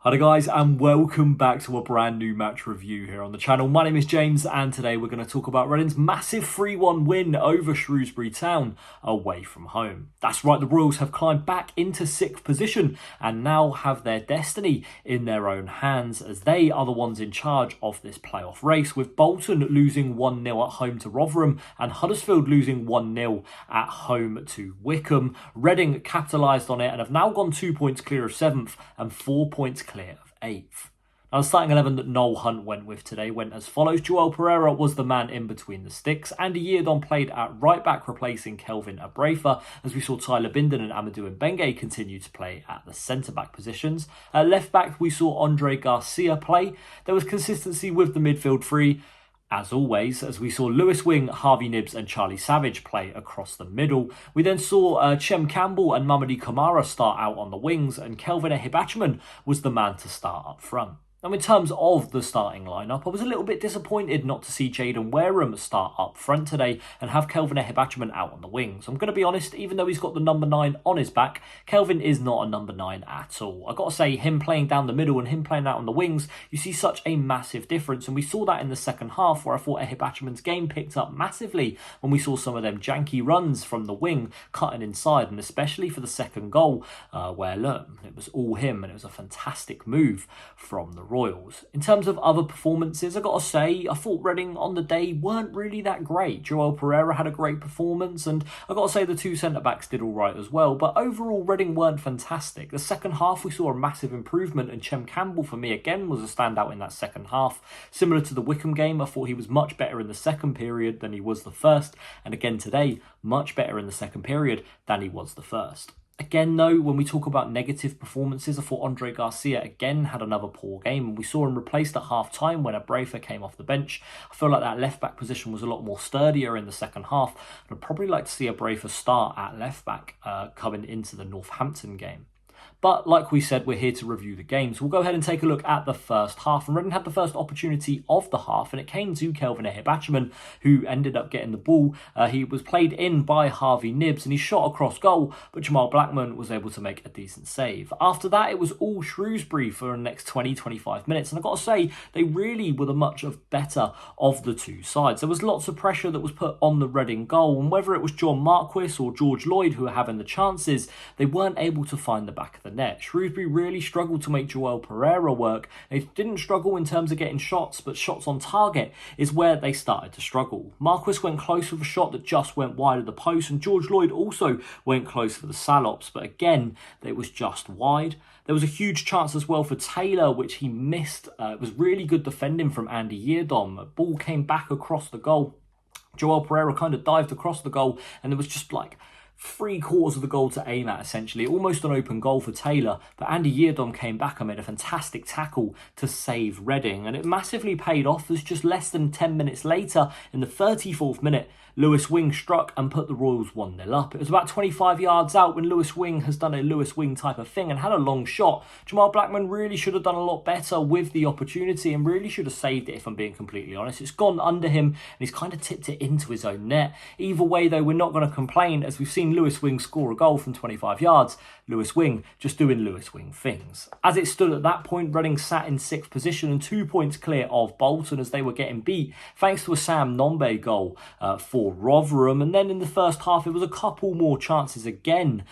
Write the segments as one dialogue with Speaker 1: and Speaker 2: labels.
Speaker 1: Hi guys, and welcome back to a brand new match review here on the channel. My name is James, and today we're going to talk about Reading's massive 3-1 win over Shrewsbury Town away from home. That's right, the Royals have climbed back into 6th position and now have their destiny in their own hands, as they are the ones in charge of this playoff race, with Bolton losing 1-0 at home to Rotherham and Huddersfield losing 1-0 at home to Wycombe. Reading capitalised on it and have now gone 2 points clear of 7th and 4 points clear of 8th. Now, the starting 11 that Noel Hunt went with today went as follows. Joel Pereira was the man in between the sticks. Andy Yeardon played at right back, replacing Kelvin at as we saw Tyler Binden and Amadou Mbenge continue to play at the centre back positions. At left back, we saw Andre Garcia play. There was consistency with the midfield three, as always, as we saw Lewis Wing, Harvey Nibbs and Charlie Savage play across the middle. We then saw Chem Campbell and Mamadi Kamara start out on the wings, and Kelvin Ehibhatiomhan was the man to start up front. Now, in terms of the starting lineup, I was a little bit disappointed not to see Jaden Wareham start up front today and have Kelvin Ehibhatiomhan out on the wings. I'm going to be honest, even though he's got the number 9 on his back, Kelvin is not a number 9 at all. I've got to say, him playing down the middle and him playing out on the wings, you see such a massive difference. And we saw that in the second half, where I thought Ehibhatiomhan's game picked up massively when we saw some of them janky runs from the wing cutting inside, and especially for the second goal, where look, it was all him and it was a fantastic move from the Royals. In terms of other performances, I've got to say, I thought Reading on the day weren't really that great. Joel Pereira had a great performance, and I've got to say the two centre-backs did all right as well, but overall Reading weren't fantastic. The second half, we saw a massive improvement, and Chem Campbell, for me, again, was a standout in that second half. Similar to the Wycombe game, I thought he was much better in the second period than he was the first, and again today, much better in the second period than he was the first. Again, though, when we talk about negative performances, I thought Andre Garcia again had another poor game, and we saw him replaced at half-time when Abrafa came off the bench. I feel like that left-back position was a lot more sturdier in the second half, and I'd probably like to see Abrafa start at left-back coming into the Northampton game. But like we said, we're here to review the games. We'll go ahead and take a look at the first half. And Reading had the first opportunity of the half, and it came to Kelvin Ehibhatiomhan, who ended up getting the ball. He was played in by Harvey Nibbs, and he shot across goal, but Jamal Blackman was able to make a decent save. After that, it was all Shrewsbury for the next 20-25 minutes. And I've got to say, they really were the much of better of the two sides. There was lots of pressure that was put on the Reading goal, and whether it was John Marquis or George Lloyd who were having the chances, they weren't able to find the back of the net. Shrewsbury really struggled to make Joel Pereira work. They didn't struggle in terms of getting shots, but shots on target is where they started to struggle. Marquis went close with a shot that just went wide of the post, and George Lloyd also went close for the Salops, but again, it was just wide. There was a huge chance as well for Taylor, which he missed. It was really good defending from Andy Yeardon. The ball came back across the goal. Joel Pereira kind of dived across the goal, and there was just like 3/4 of the goal to aim at, essentially. Almost an open goal for Taylor, but Andy Yeardon came back and made a fantastic tackle to save Reading, and it massively paid off, as just less than 10 minutes later, in the 34th minute, Lewis Wing struck and put the Royals 1-0 up. It was about 25 yards out when Lewis Wing has done a Lewis Wing type of thing and had a long shot. Jamal Blackman really should have done a lot better with the opportunity and really should have saved it, if I'm being completely honest. It's gone under him and he's kind of tipped it into his own net. Either way, though, we're not going to complain, as we've seen Lewis Wing score a goal from 25 yards. Lewis Wing just doing Lewis Wing things. As it stood at that point, Reading sat in 6th position and 2 points clear of Bolton, as they were getting beat thanks to a Sam Nombe goal for Rotherham. And then in the first half, it was a couple more chances again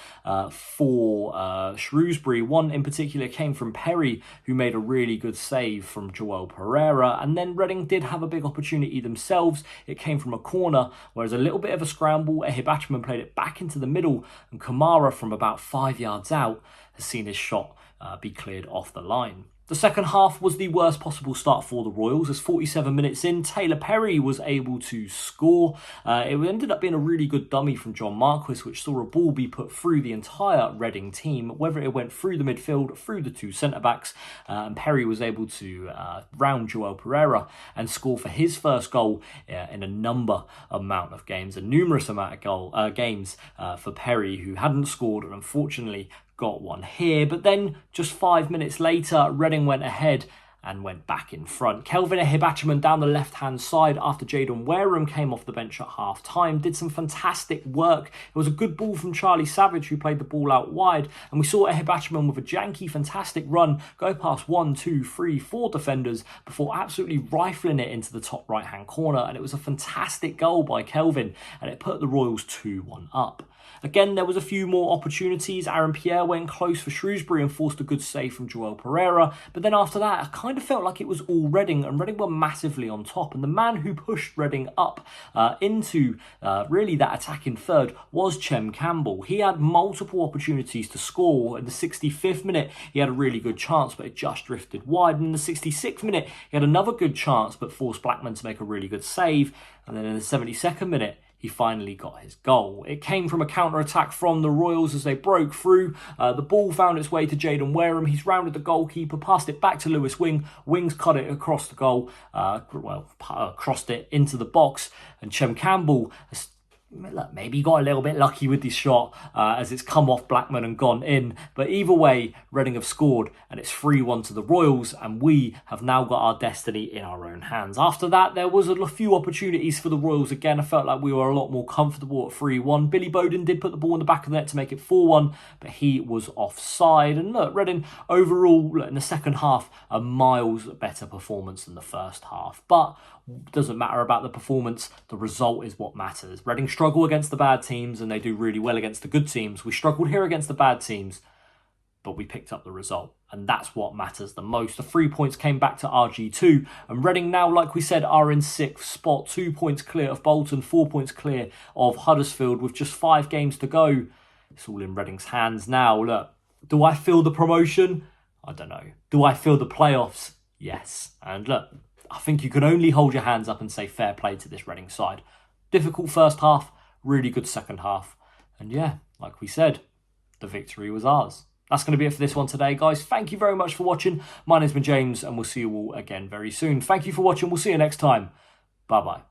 Speaker 1: for Shrewsbury. One in particular came from Perry, who made a really good save from Joel Pereira. And then Reading did have a big opportunity themselves. It came from a corner, whereas a little bit of a scramble, Ehibhatiomhan played it back into the middle, and Kamara from about 5 yards out has seen his shot be cleared off the line. The second half was the worst possible start for the Royals, as 47 minutes in, Taylor Perry was able to score. It ended up being a really good dummy from John Marquis, which saw a ball be put through the entire Reading team, whether it went through the midfield, through the two centre-backs, and Perry was able to round Joel Pereira and score for his first goal in a amount of games, a numerous amount of games for Perry, who hadn't scored and unfortunately got one here. But then just 5 minutes later, Reading went ahead and went back in front. Kelvin Ehibhatiomhan down the left-hand side after Jaden Wareham came off the bench at half-time, did some fantastic work. It was a good ball from Charlie Savage, who played the ball out wide, and we saw Ehibhatiomhan with a janky, fantastic run go past 1, 2, 3, 4 defenders before absolutely rifling it into the top right-hand corner, and it was a fantastic goal by Kelvin, and it put the Royals 2-1 up. Again, there was a few more opportunities. Aaron Pierre went close for Shrewsbury and forced a good save from Joel Pereira. But then after that, I kind of felt like it was all Reading, and Reading were massively on top. And the man who pushed Reading up into really that attacking third was Chem Campbell. He had multiple opportunities to score. In the 65th minute, he had a really good chance, but it just drifted wide. And in the 66th minute, he had another good chance, but forced Blackman to make a really good save. And then in the 72nd minute, he finally got his goal. It came from a counter-attack from the Royals as they broke through. The ball found its way to Jaden Wareham. He's rounded the goalkeeper, passed it back to Lewis Wing. Wings cut it across the goal, crossed it into the box. And Chem Campbell has maybe he got a little bit lucky with his shot as it's come off Blackman and gone in. But either way, Reading have scored and it's 3-1 to the Royals, and we have now got our destiny in our own hands. After that, there was a few opportunities for the Royals. Again, I felt like we were a lot more comfortable at 3-1. Billy Bowden did put the ball in the back of the net to make it 4-1, but he was offside. And look, Reading overall, in the second half, a miles better performance than the first half. But doesn't matter about the performance, the result is what matters. Reading struggle against the bad teams and they do really well against the good teams. We struggled here against the bad teams, but we picked up the result, and that's what matters the most. The 3 points came back to RG2, and Reading now, like we said, are in 6th spot, 2 points clear of Bolton, 4 points clear of Huddersfield with just 5 games to go. It's all in Reading's hands now. Look, do I feel the promotion? I don't know. Do I feel the playoffs? Yes. And look, I think you can only hold your hands up and say fair play to this Reading side. Difficult first half, really good second half. And yeah, like we said, the victory was ours. That's going to be it for this one today, guys. Thank you very much for watching. My name's been James, and we'll see you all again very soon. Thank you for watching. We'll see you next time. Bye-bye.